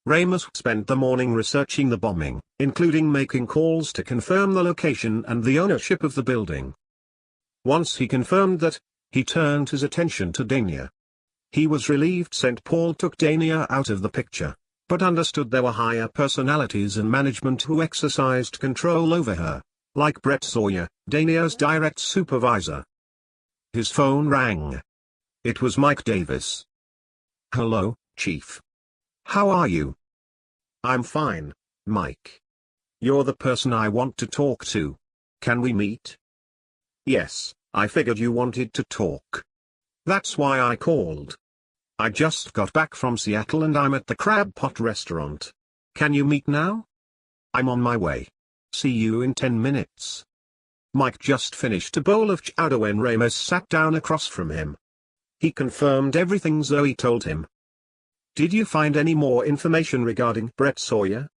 Ramous spent the morning researching the bombing, including making calls to confirm the location and the ownership of the building. Once he confirmed that, he turned his attention to Dania. He was relieved St. Paul took Dania out of the picture, but understood there were higher personalities in management who exercised control over her, like Brett Sawyer, Dania's direct supervisor. His phone rang. It was Mike Davis. "Hello, Chief. How are you?" "I'm fine, Mike. You're the person I want to talk to. Can we meet?" "Yes, I figured you wanted to talk. That's why I called. I just got back from Seattle and I'm at the Crab Pot restaurant. Can you meet now?" "I'm on my way. See you in 10 minutes." Mike just finished a bowl of chowder when Ramous sat down across from him. He confirmed everything Zoe told him. "Did you find any more information regarding Brett Sawyer?"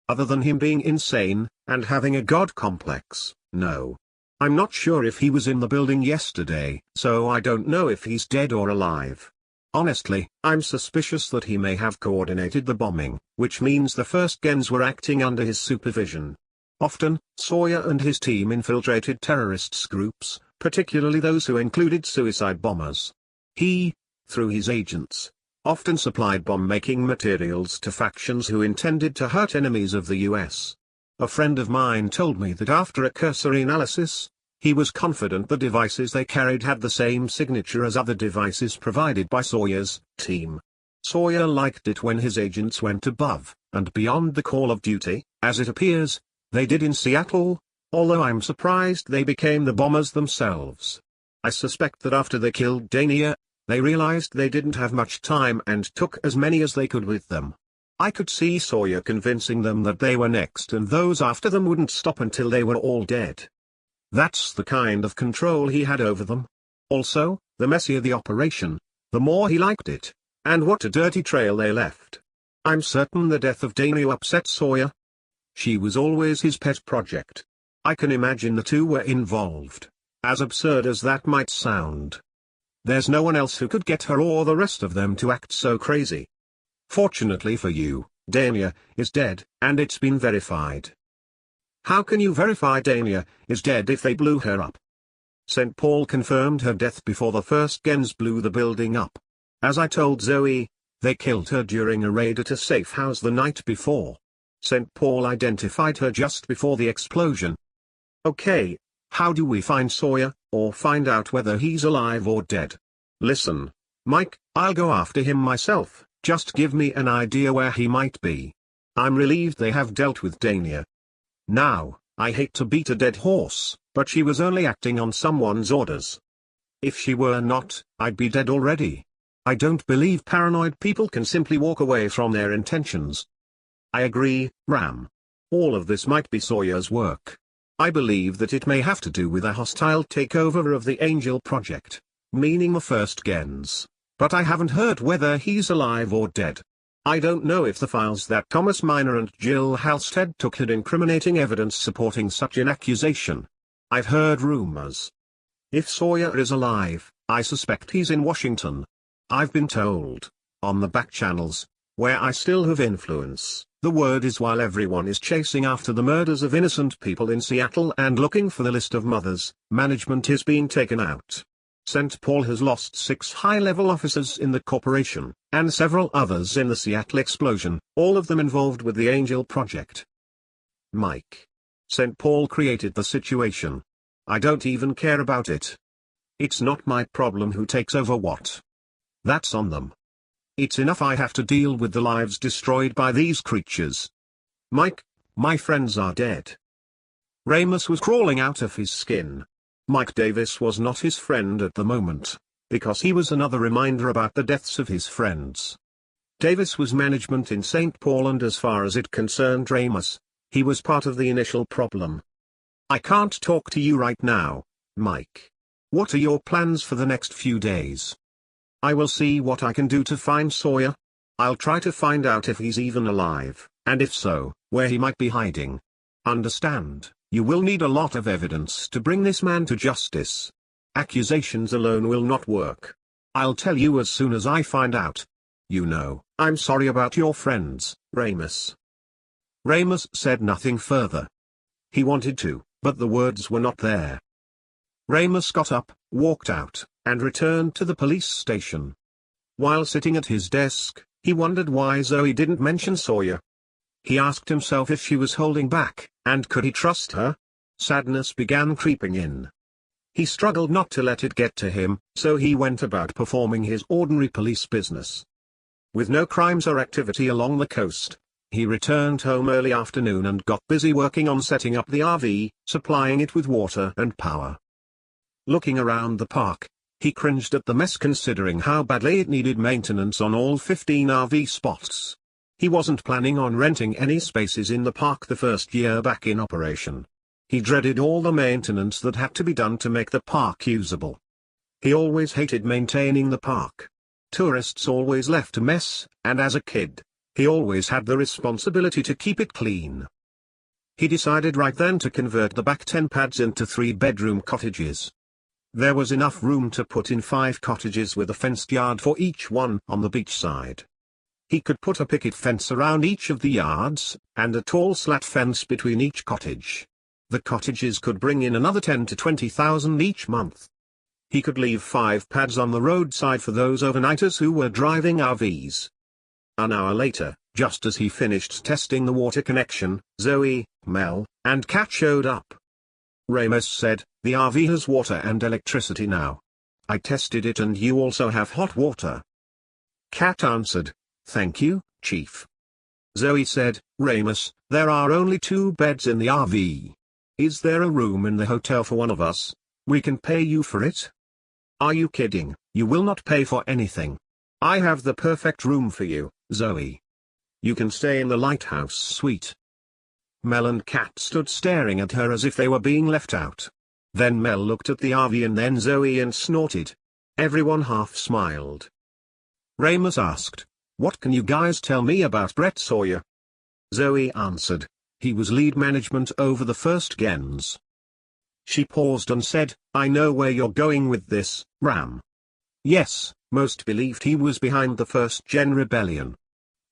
"Other than him being insane, and having a god complex, no. I'm not sure if he was in the building yesterday, so I don't know if he's dead or alive. Honestly, I'm suspicious that he may have coordinated the bombing, which means the first gens were acting under his supervision. Often, Sawyer and his team infiltrated terrorists groups, particularly those who included suicide bombers. He, through his agents, often supplied bomb-making materials to factions who intended to hurt enemies of the US. A friend of mine told me that after a cursory analysis, he was confident the devices they carried had the same signature as other devices provided by Sawyer's team. Sawyer liked it when his agents went above and beyond the call of duty, as it appears, they did in Seattle, although I'm surprised they became the bombers themselves. I suspect that after they killed Dania, they realized they didn't have much time and took as many as they could with them. I could see Sawyer convincing them that they were next and those after them wouldn't stop until they were all dead. That's the kind of control he had over them. Also, the messier the operation, the more he liked it, and what a dirty trail they left. I'm certain the death of Dania upset Sawyer. She was always his pet project. I can imagine the two were involved, as absurd as that might sound. There's no one else who could get her or the rest of them to act so crazy. Fortunately for you, Dania is dead, and it's been verified." "How can you verify Dania is dead if they blew her up?" "St. Paul confirmed her death before the first gens blew the building up. As I told Zoe, they killed her during a raid at a safe house the night before. St. Paul identified her just before the explosion." "Okay, how do we find Sawyer, or find out whether he's alive or dead?" "Listen, Mike, I'll go after him myself, just give me an idea where he might be. I'm relieved they have dealt with Dania. Now, I hate to beat a dead horse, but she was only acting on someone's orders. If she were not, I'd be dead already. I don't believe paranoid people can simply walk away from their intentions." "I agree, Ram. All of this might be Sawyer's work. I believe that it may have to do with a hostile takeover of the Angel Project, meaning the first gens, but I haven't heard whether he's alive or dead. I don't know if the files that Thomas Minor and Jill Halstead took had incriminating evidence supporting such an accusation. I've heard rumors. If Sawyer is alive, I suspect he's in Washington. I've been told, on the back channels, where I still have influence, the word is while everyone is chasing after the murders of innocent people in Seattle and looking for the list of mothers, management is being taken out. St. Paul has lost 6 high-level officers in the corporation, and several others in the Seattle explosion, all of them involved with the Angel Project." "Mike. St. Paul created the situation. I don't even care about it. It's not my problem who takes over what. That's on them. It's enough I have to deal with the lives destroyed by these creatures. Mike, my friends are dead." Ramous was crawling out of his skin. Mike Davis was not his friend at the moment, because he was another reminder about the deaths of his friends. Davis was management in St. Paul, and as far as it concerned Ramous, he was part of the initial problem. "I can't talk to you right now, Mike. What are your plans for the next few days?" "I will see what I can do to find Sawyer. I'll try to find out if he's even alive, and if so, where he might be hiding. Understand, you will need a lot of evidence to bring this man to justice. Accusations alone will not work. I'll tell you as soon as I find out. You know, I'm sorry about your friends, Ramous. Ramous said nothing further. He wanted to, but the words were not there. Ramous got up, walked out, and returned to the police station. While sitting at his desk, he wondered why Zoe didn't mention Sawyer. He asked himself if she was holding back, and could he trust her? Sadness began creeping in. He struggled not to let it get to him, so he went about performing his ordinary police business. With no crimes or activity along the coast, he returned home early afternoon and got busy working on setting up the RV, supplying it with water and power. Looking around the park, he cringed at the mess considering how badly it needed maintenance on all 15 RV spots. He wasn't planning on renting any spaces in the park the first year back in operation. He dreaded all the maintenance that had to be done to make the park usable. He always hated maintaining the park. Tourists always left a mess, and as a kid, he always had the responsibility to keep it clean. He decided right then to convert the back 10 pads into 3-bedroom cottages. There was enough room to put in 5 cottages with a fenced yard for each one on the beach side. He could put a picket fence around each of the yards, and a tall slat fence between each cottage. The cottages could bring in another 10 to 20,000 each month. He could leave 5 pads on the roadside for those overnighters who were driving RVs. An hour later, just as he finished testing the water connection, Zoe, Mel, and Kat showed up. Ramous said, "The RV has water and electricity now. I tested it and you also have hot water." Kat answered, "Thank you, Chief." Zoe said, "Ramous, there are only 2 beds in the RV. Is there a room in the hotel for one of us? We can pay you for it." "Are you kidding? You will not pay for anything. I have the perfect room for you, Zoe. You can stay in the lighthouse suite." Mel and Kat stood staring at her as if they were being left out. Then Mel looked at the RV and then Zoe and snorted. Everyone half smiled. Ramous asked, "What can you guys tell me about Brett Sawyer?" Zoe answered, "He was lead management over the first gens." She paused and said, "I know where you're going with this, Ram. Yes, most believed he was behind the first gen rebellion.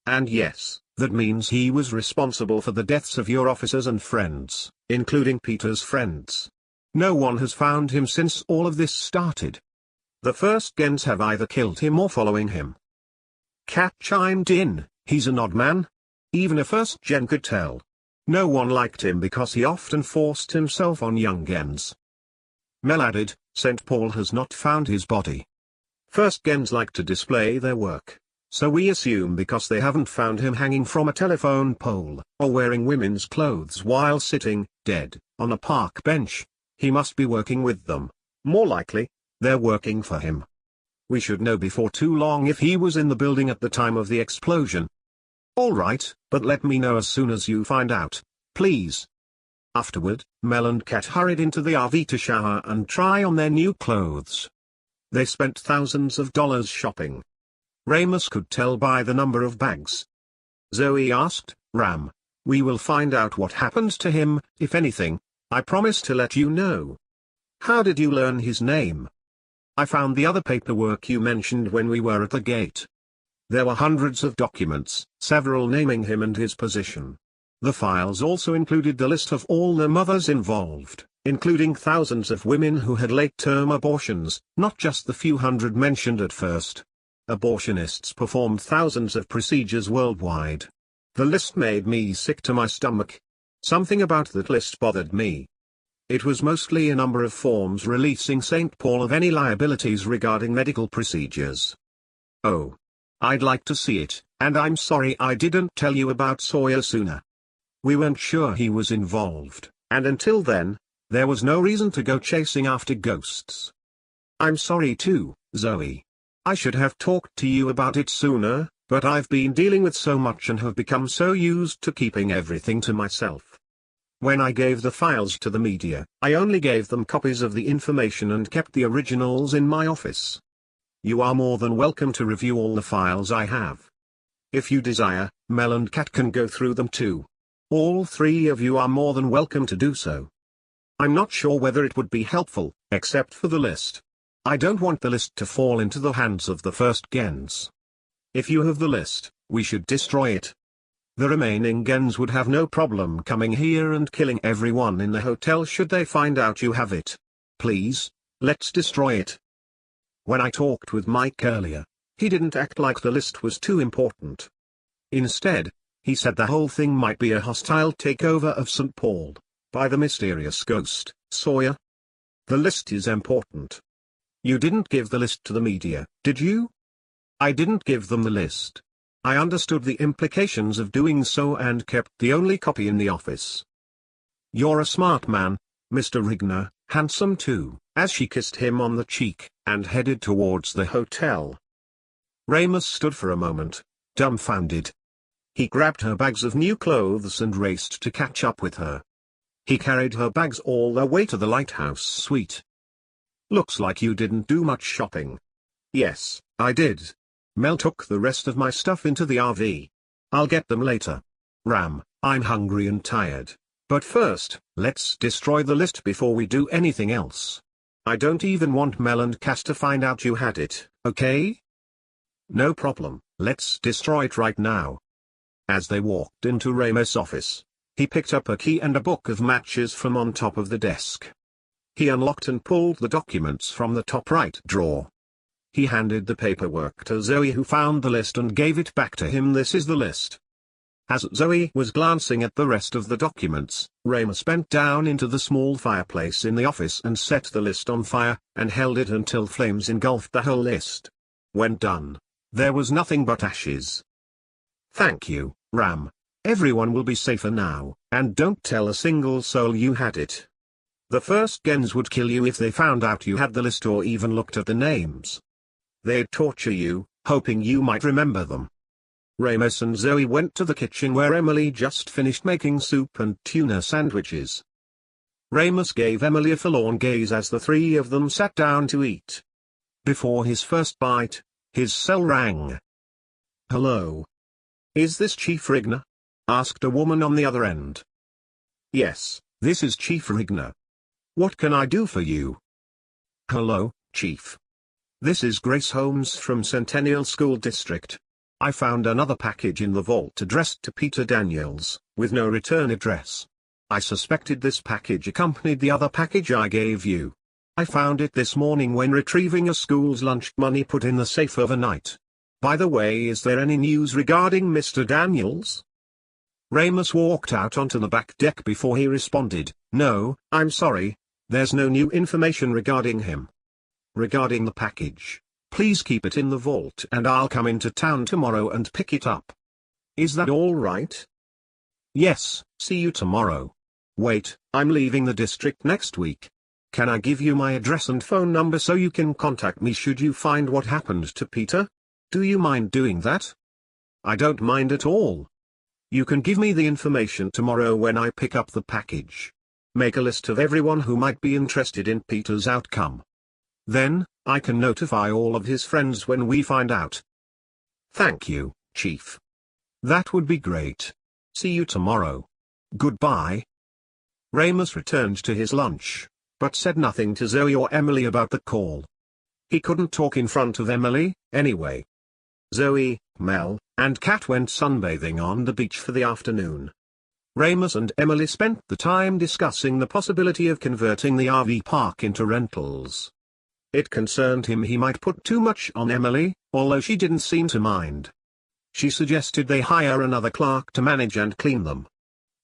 And yes, that means he was responsible for the deaths of your officers and friends, including Peter's friends. No one has found him since all of this started. The first gens have either killed him or following him." Kat chimed in, "He's an odd man. Even a first gen could tell. No one liked him because he often forced himself on young gens." Mel added, "St. Paul has not found his body. First gens like to display their work, so we assume because they haven't found him hanging from a telephone pole, or wearing women's clothes while sitting, dead, on a park bench, he must be working with them. More likely, they're working for him. We should know before too long if he was in the building at the time of the explosion." "All right, but let me know as soon as you find out, please." Afterward, Mel and Kat hurried into the RV to shower and try on their new clothes. They spent thousands of dollars shopping. Ramous could tell by the number of bags. Zoe asked, "Ram, we will find out what happened to him, if anything. I promise to let you know. How did you learn his name?" "I found the other paperwork you mentioned when we were at the gate. There were hundreds of documents, several naming him and his position. The files also included the list of all the mothers involved, including thousands of women who had late-term abortions, not just the few hundred mentioned at first. Abortionists performed thousands of procedures worldwide. The list made me sick to my stomach. Something about that list bothered me. It was mostly a number of forms releasing St. Paul of any liabilities regarding medical procedures. Oh. I'd like to see it, and I'm sorry I didn't tell you about Sawyer sooner. We weren't sure he was involved, and until then, there was no reason to go chasing after ghosts." "I'm sorry too, Zoe. I should have talked to you about it sooner, but I've been dealing with so much and have become so used to keeping everything to myself. When I gave the files to the media, I only gave them copies of the information and kept the originals in my office. You are more than welcome to review all the files I have. If you desire, Mel and Kat can go through them too. All 3 of you are more than welcome to do so. I'm not sure whether it would be helpful, except for the list. I don't want the list to fall into the hands of the first gens. If you have the list, we should destroy it. The remaining gens would have no problem coming here and killing everyone in the hotel should they find out you have it. Please, let's destroy it. When I talked with Mike earlier, he didn't act like the list was too important. Instead, he said the whole thing might be a hostile takeover of St. Paul, by the mysterious ghost, Sawyer. The list is important. You didn't give the list to the media, did you? I didn't give them the list. I understood the implications of doing so and kept the only copy in the office. You're a smart man, Mr. RIgnor, handsome too, as she kissed him on the cheek, and headed towards the hotel. Ramous stood for a moment, dumbfounded. He grabbed her bags of new clothes and raced to catch up with her. He carried her bags all the way to the lighthouse suite. Looks like you didn't do much shopping. Yes, I did. Mel took the rest of my stuff into the RV. I'll get them later. Ram, I'm hungry and tired. But first, let's destroy the list before we do anything else. I don't even want Mel and Cass to find out you had it, okay? No problem, let's destroy it right now. As they walked into Ramous' office, he picked up a key and a book of matches from on top of the desk. He unlocked and pulled the documents from the top right drawer. He handed the paperwork to Zoe, who found the list and gave it back to him. This is the list. As Zoe was glancing at the rest of the documents, Ramous bent down into the small fireplace in the office and set the list on fire, and held it until flames engulfed the whole list. When done, there was nothing but ashes. Thank you, Ram. Everyone will be safer now, and don't tell a single soul you had it. The first gens would kill you if they found out you had the list or even looked at the names. They'd torture you, hoping you might remember them. Ramous and Zoe went to the kitchen where Emily just finished making soup and tuna sandwiches. Ramous gave Emily a forlorn gaze as the three of them sat down to eat. Before his first bite, his cell rang. "Hello. Is this Chief RIgnor?" asked a woman on the other end. "Yes, this is Chief RIgnor. What can I do for you?" "Hello, Chief. This is Grace Holmes from Centennial School District. I found another package in the vault addressed to Peter Daniels, with no return address. I suspected this package accompanied the other package I gave you. I found it this morning when retrieving a school's lunch money put in the safe overnight. By the way, is there any news regarding Mr. Daniels?" Ramous walked out onto the back deck before he responded, "No, I'm sorry, there's no new information regarding him. Regarding the package, please keep it in the vault and I'll come into town tomorrow and pick it up. Is that all right?" "Yes, see you tomorrow. Wait, I'm leaving the district next week. Can I give you my address and phone number so you can contact me should you find what happened to Peter? Do you mind doing that?" "I don't mind at all. You can give me the information tomorrow when I pick up the package. Make a list of everyone who might be interested in Peter's outcome. Then, I can notify all of his friends when we find out." "Thank you, Chief. That would be great. See you tomorrow. Goodbye." Ramous returned to his lunch, but said nothing to Zoe or Emily about the call. He couldn't talk in front of Emily, anyway. Zoe, Mel, and Kat went sunbathing on the beach for the afternoon. Ramous and Emily spent the time discussing the possibility of converting the RV park into rentals. It concerned him he might put too much on Emily, although she didn't seem to mind. She suggested they hire another clerk to manage and clean them.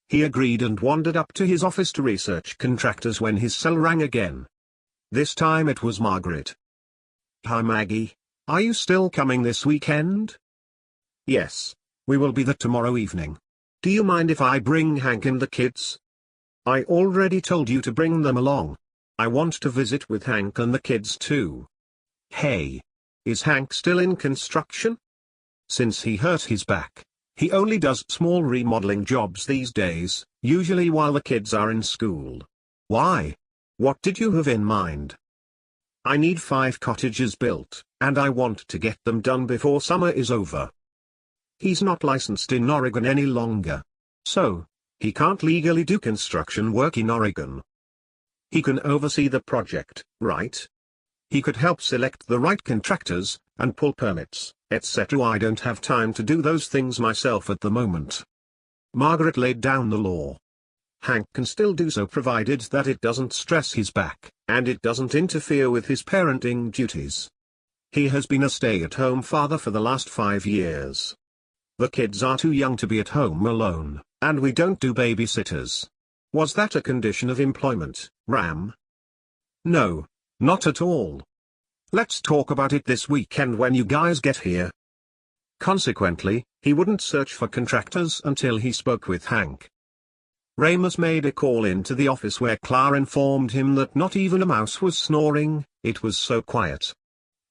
He agreed and wandered up to his office to research contractors when his cell rang again. This time it was Margret. "Hi Maggie, are you still coming this weekend?" "Yes, we will be there tomorrow evening. Do you mind if I bring Hank and the kids?" "I already told you to bring them along. I want to visit with Hank and the kids too." "Hey. Is Hank still in construction?" "Since he hurt his back, he only does small remodeling jobs these days, usually while the kids are in school. Why? What did you have in mind?" "I need 5 cottages built, and I want to get them done before summer is over." "He's not licensed in Oregon any longer. So, he can't legally do construction work in Oregon. He can oversee the project, right?" He could help select the right contractors, and pull permits, etc. I don't have time to do those things myself at the moment. Margret laid down the law. Hank can still do so provided that it doesn't stress his back, and it doesn't interfere with his parenting duties. He has been a stay-at-home father for the last 5 years. The kids are too young to be at home alone, and we don't do babysitters. Was that a condition of employment, Ram? No, not at all. Let's talk about it this weekend when you guys get here. Consequently, he wouldn't search for contractors until he spoke with Hank. Ramous made a call into the office where Clara informed him that not even a mouse was snoring, it was so quiet.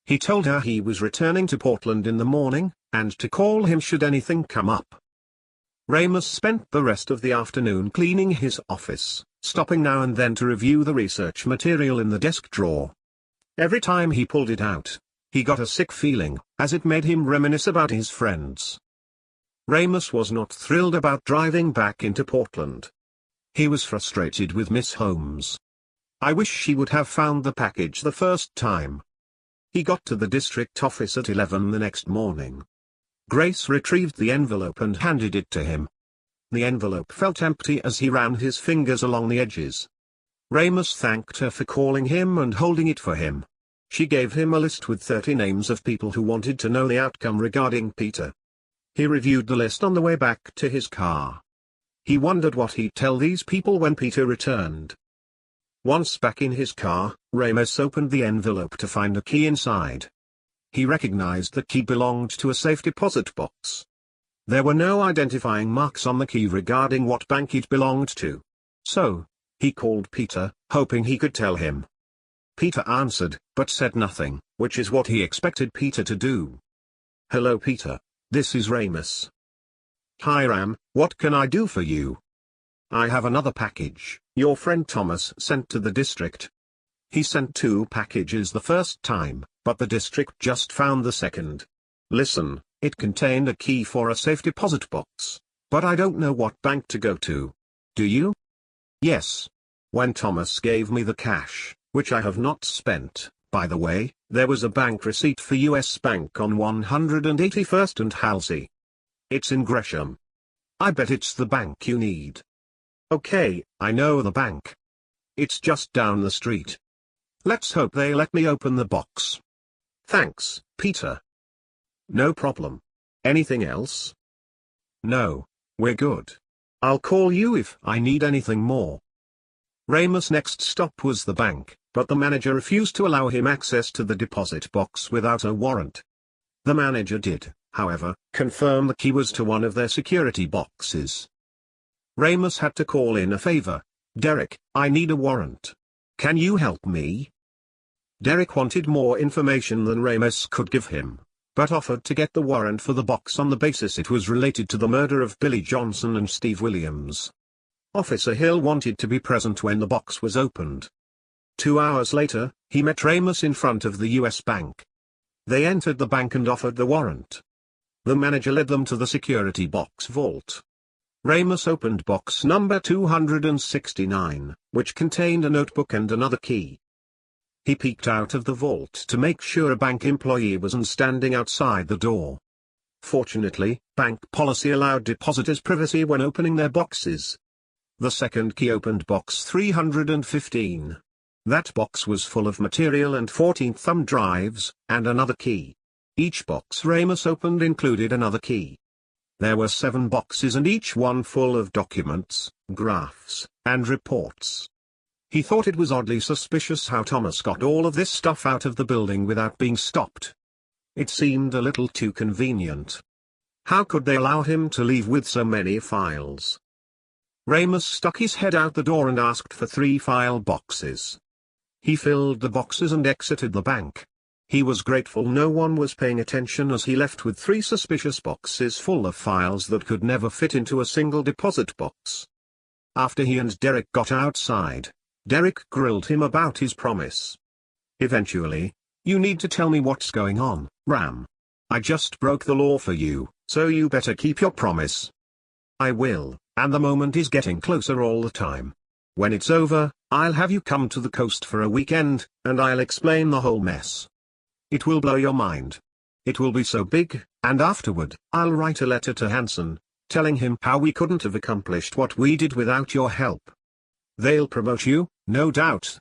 He told her he was returning to Portland in the morning, and to call him should anything come up. Ramous spent the rest of the afternoon cleaning his office, stopping now and then to review the research material in the desk drawer. Every time he pulled it out, he got a sick feeling, as it made him reminisce about his friends. Ramous was not thrilled about driving back into Portland. He was frustrated with Miss Holmes. I wish she would have found the package the first time. He got to the district office at 11 the next morning. Grace retrieved the envelope and handed it to him. The envelope felt empty as he ran his fingers along the edges. Ramous thanked her for calling him and holding it for him. She gave him a list with 30 names of people who wanted to know the outcome regarding Peter. He reviewed the list on the way back to his car. He wondered what he'd tell these people when Peter returned. Once back in his car, Ramous opened the envelope to find a key inside. He recognized the key belonged to a safe deposit box. There were no identifying marks on the key regarding what bank it belonged to. So, he called Peter, hoping he could tell him. Peter answered, but said nothing, which is what he expected Peter to do. Hello Peter, this is Ramous. Hi Ram, what can I do for you? I have another package, your friend Thomas sent to the district. He sent 2 packages the first time, but the district just found the second. Listen, it contained a key for a safe deposit box, but I don't know what bank to go to. Do you? Yes. When Thomas gave me the cash, which I have not spent, by the way, there was a bank receipt for US Bank on 181st and Halsey. It's in Gresham. I bet it's the bank you need. Okay, I know the bank. It's just down the street. Let's hope they let me open the box. Thanks, Peter. No problem. Anything else? No, we're good. I'll call you if I need anything more. Ramous' next stop was the bank, but the manager refused to allow him access to the deposit box without a warrant. The manager did, however, confirm the key was to one of their security boxes. Ramous had to call in a favor. Derek, I need a warrant. Can you help me? Derek wanted more information than Ramous could give him, but offered to get the warrant for the box on the basis it was related to the murder of Billy Johnson and Steve Williams. Officer Hill wanted to be present when the box was opened. 2 hours later, he met Ramous in front of the US Bank. They entered the bank and offered the warrant. The manager led them to the security box vault. Ramous opened box number 269, which contained a notebook and another key. He peeked out of the vault to make sure a bank employee wasn't standing outside the door. Fortunately, bank policy allowed depositors privacy when opening their boxes. The second key opened box 315. That box was full of material and 14 thumb drives, and another key. Each box Ramous opened included another key. There were 7 boxes and each one full of documents, graphs, and reports. He thought it was oddly suspicious how Thomas got all of this stuff out of the building without being stopped. It seemed a little too convenient. How could they allow him to leave with so many files? Ramous stuck his head out the door and asked for 3 file boxes. He filled the boxes and exited the bank. He was grateful no one was paying attention as he left with 3 suspicious boxes full of files that could never fit into a single deposit box. After he and Derek got outside, Derek grilled him about his promise. Eventually, you need to tell me what's going on, Ram. I just broke the law for you, so you better keep your promise. I will, and the moment is getting closer all the time. When it's over, I'll have you come to the coast for a weekend, and I'll explain the whole mess. It will blow your mind. It will be so big, and afterward, I'll write a letter to Hansen, telling him how we couldn't have accomplished what we did without your help. They'll promote you, no doubt.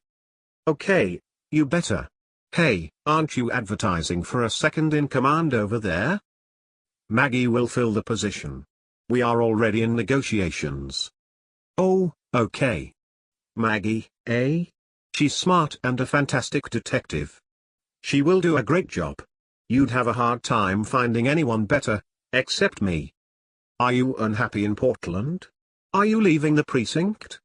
Okay, you better. Hey, aren't you advertising for a second-in-command over there? Maggie will fill the position. We are already in negotiations. Oh, okay. Maggie, eh? She's smart and a fantastic detective. She will do a great job. You'd have a hard time finding anyone better, except me. Are you unhappy in Portland? Are you leaving the precinct?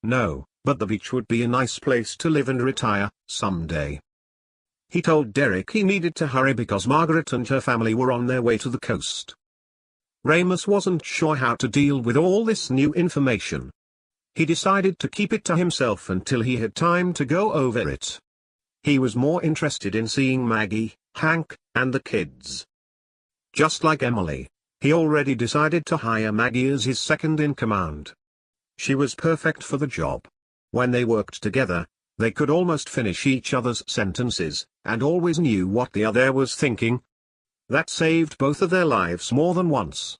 No, but the beach would be a nice place to live and retire, someday. He told Derek he needed to hurry because Margret and her family were on their way to the coast. Ramous wasn't sure how to deal with all this new information. He decided to keep it to himself until he had time to go over it. He was more interested in seeing Maggie, Hank, and the kids. Just like Emily, he already decided to hire Maggie as his second-in-command. She was perfect for the job. When they worked together, they could almost finish each other's sentences, and always knew what the other was thinking. That saved both of their lives more than once.